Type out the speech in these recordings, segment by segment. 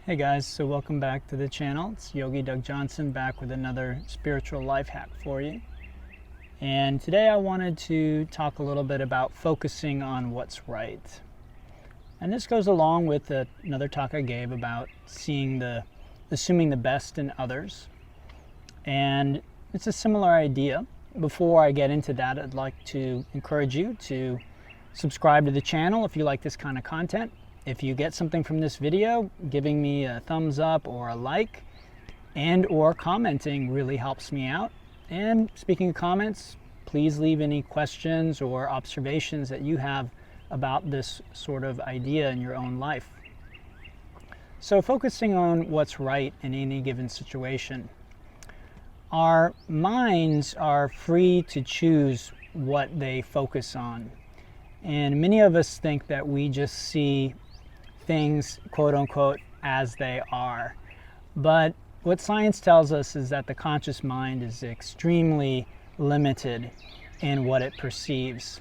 Hey guys, so welcome back to the channel. It's Yogi Doug Johnson back with another spiritual life hack for you. And today I wanted to talk a little bit about focusing on what's right. And this goes along with another talk I gave about assuming the best in others. And it's a similar idea. Before I get into that, I'd like to encourage you to subscribe to the channel if you like this kind of content. If you get something from this video, giving me a thumbs up or a like or commenting really helps me out. And speaking of comments, please leave any questions or observations that you have about this sort of idea in your own life. So focusing on what's right in any given situation. Our minds are free to choose what they focus on. And many of us think that we just see things, quote unquote, as they are. But what science tells us is that the conscious mind is extremely limited in what it perceives.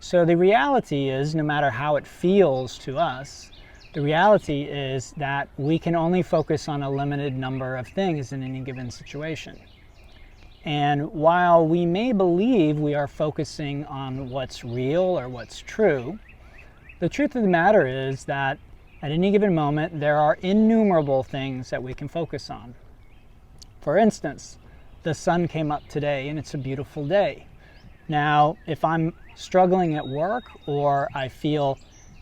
So the reality is, no matter how it feels to us, the reality is that we can only focus on a limited number of things in any given situation. And while we may believe we are focusing on what's real or what's true, the truth of the matter is that at any given moment, there are innumerable things that we can focus on. For instance, the sun came up today and it's a beautiful day. Now, if I'm struggling at work or I feel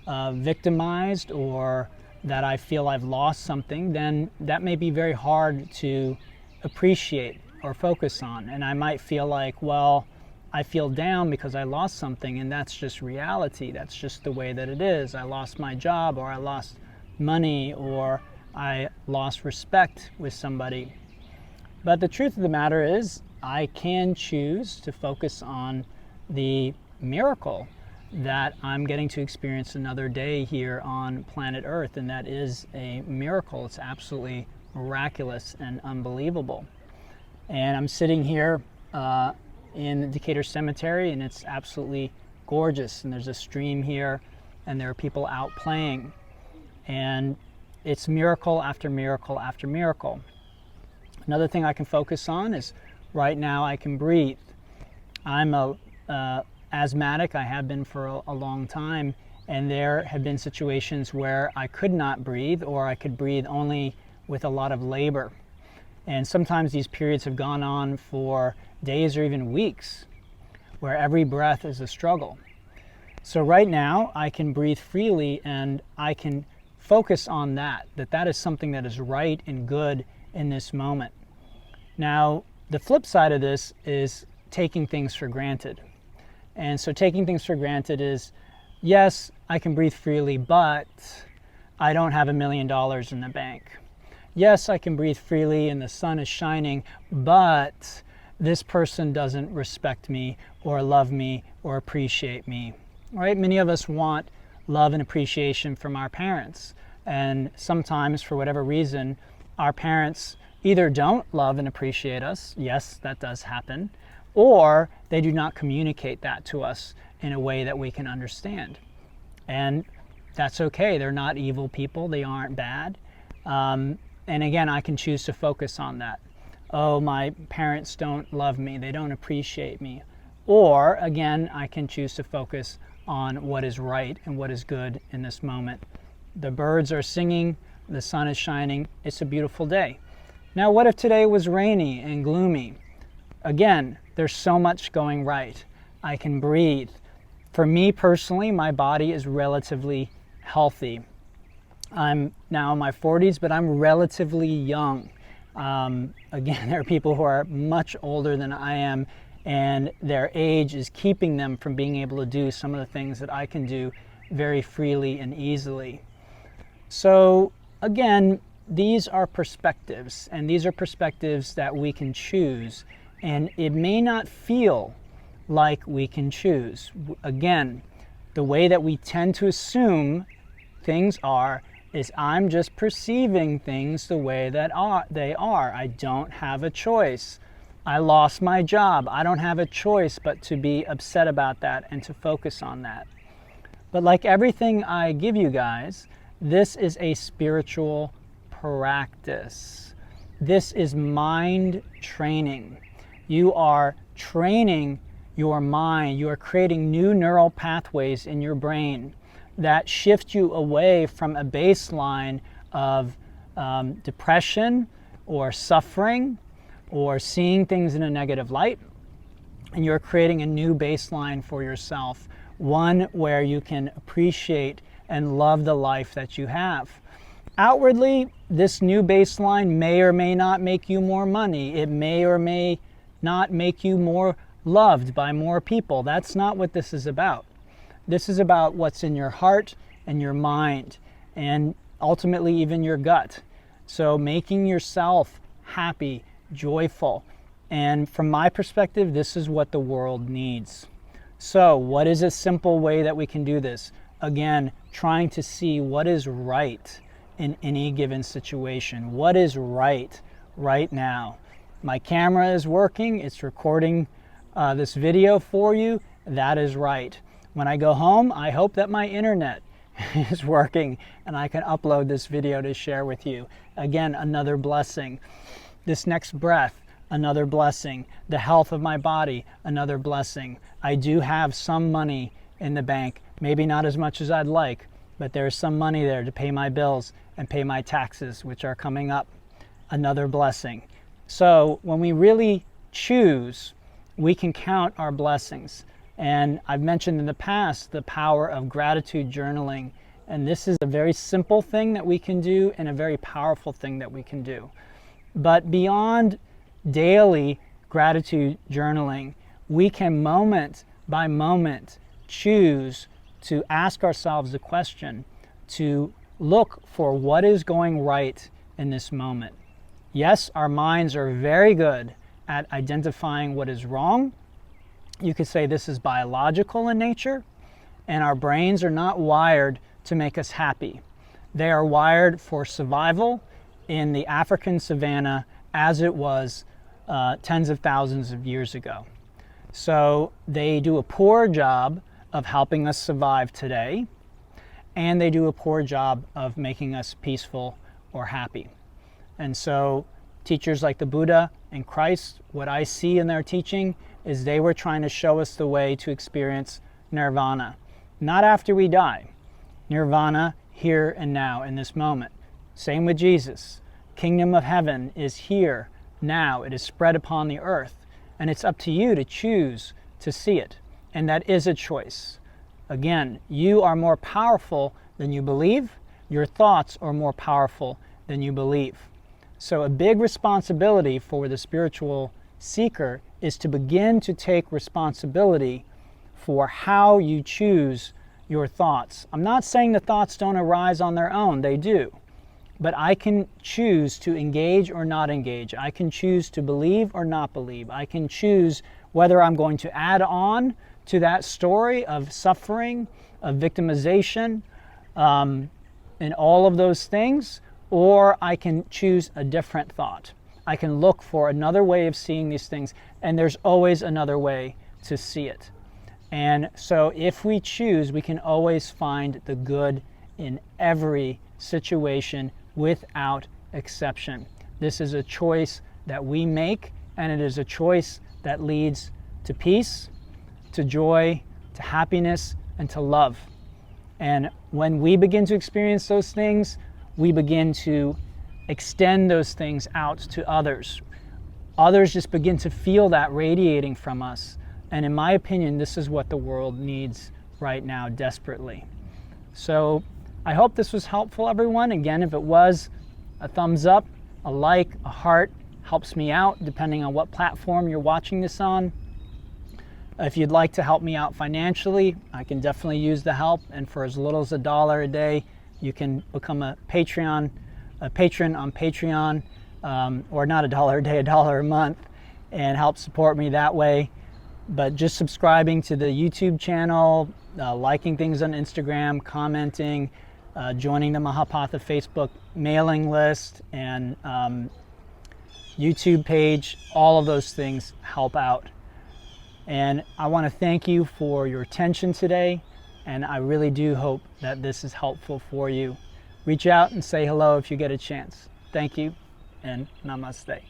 victimized or that I feel I've lost something, then that may be very hard to appreciate or focus on. And I might feel like, well, I feel down because I lost something, and that's just reality. That's just the way that it is. I lost my job, or I lost money, or I lost respect with somebody. But the truth of the matter is, I can choose to focus on the miracle that I'm getting to experience another day here on planet Earth, and that is a miracle. It's absolutely miraculous and unbelievable. And I'm sitting here in Decatur Cemetery, and it's absolutely gorgeous, and there's a stream here and there are people out playing, and it's miracle after miracle after miracle. Another thing I can focus on is right now I can breathe. I'm asthmatic. I have been for a long time, and there have been situations where I could not breathe, or I could breathe only with a lot of labor. And sometimes these periods have gone on for days or even weeks, where every breath is a struggle. So right now I can breathe freely, and I can focus on that is something that is right and good in this moment. Now, the flip side of this is taking things for granted. And so taking things for granted is, yes, I can breathe freely, but I don't have $1 million in the bank. Yes, I can breathe freely and the sun is shining, but this person doesn't respect me or love me or appreciate me. Right? Many of us want love and appreciation from our parents. And sometimes, for whatever reason, our parents either don't love and appreciate us. Yes, that does happen. Or they do not communicate that to us in a way that we can understand. And that's okay. They're not evil people. They aren't bad. And again, I can choose to focus on that. Oh, my parents don't love me. They don't appreciate me. Or, again, I can choose to focus on what is right and what is good in this moment. The birds are singing. The sun is shining. It's a beautiful day. Now, what if today was rainy and gloomy? Again, there's so much going right. I can breathe. For me personally, my body is relatively healthy. I'm now in my 40s, but I'm relatively young. Again, there are people who are much older than I am, and their age is keeping them from being able to do some of the things that I can do very freely and easily. So again, these are perspectives, and these are perspectives that we can choose, and it may not feel like we can choose. Again, the way that we tend to assume things are is I'm just perceiving things the way that they are. I don't have a choice. I lost my job. I don't have a choice but to be upset about that and to focus on that. But like everything I give you guys, this is a spiritual practice. This is mind training. You are training your mind. You are creating new neural pathways in your brain that shift you away from a baseline of depression or suffering or seeing things in a negative light. And you're creating a new baseline for yourself, one where you can appreciate and love the life that you have. Outwardly, this new baseline may or may not make you more money. It may or may not make you more loved by more people. That's not what this is about. This is about what's in your heart and your mind, and ultimately even your gut. So making yourself happy, joyful. And from my perspective, this is what the world needs. So what is a simple way that we can do this? Again, trying to see what is right in any given situation. What is right now? My camera is working. It's recording this video for you. That is right. When I go home, I hope that my internet is working and I can upload this video to share with you. Again, another blessing. This next breath, another blessing. The health of my body, another blessing. I do have some money in the bank, maybe not as much as I'd like, but there's some money there to pay my bills and pay my taxes, which are coming up. Another blessing. So when we really choose, we can count our blessings. And I've mentioned in the past the power of gratitude journaling. And this is a very simple thing that we can do and a very powerful thing that we can do. But beyond daily gratitude journaling, we can moment by moment choose to ask ourselves the question, to look for what is going right in this moment. Yes, our minds are very good at identifying what is wrong. You could say this is biological in nature, and our brains are not wired to make us happy. They are wired for survival in the African Savanna as it was tens of thousands of years ago. So they do a poor job of helping us survive today, and they do a poor job of making us peaceful or happy. And so teachers like the Buddha and Christ, what I see in their teaching is they were trying to show us the way to experience Nirvana. Not after we die. Nirvana here and now in this moment. Same with Jesus. Kingdom of heaven is here now. It is spread upon the earth. And it's up to you to choose to see it. And that is a choice. Again, you are more powerful than you believe. Your thoughts are more powerful than you believe. So a big responsibility for the spiritual seeker is to begin to take responsibility for how you choose your thoughts. I'm not saying the thoughts don't arise on their own, they do. But I can choose to engage or not engage. I can choose to believe or not believe. I can choose whether I'm going to add on to that story of suffering, of victimization, and all of those things, or I can choose a different thought. I can look for another way of seeing these things, and there's always another way to see it. And so if we choose, we can always find the good in every situation without exception. This is a choice that we make, and it is a choice that leads to peace, to joy, to happiness, and to love. And when we begin to experience those things, we begin to extend those things out to others. Others just begin to feel that radiating from us. And in my opinion, this is what the world needs right now desperately. So I hope this was helpful, everyone. Again, if it was, a thumbs up, a like, a heart helps me out depending on what platform you're watching this on. If you'd like to help me out financially, I can definitely use the help. And for as little as $1 a day, you can become a patron on Patreon, or not $1 a day, $1 a month, and help support me that way. But just subscribing to the YouTube channel, liking things on Instagram, commenting, joining the Mahapatha Facebook mailing list and YouTube page, all of those things help out. And I want to thank you for your attention today, and I really do hope that this is helpful for you. Reach out and say hello if you get a chance. Thank you, and namaste.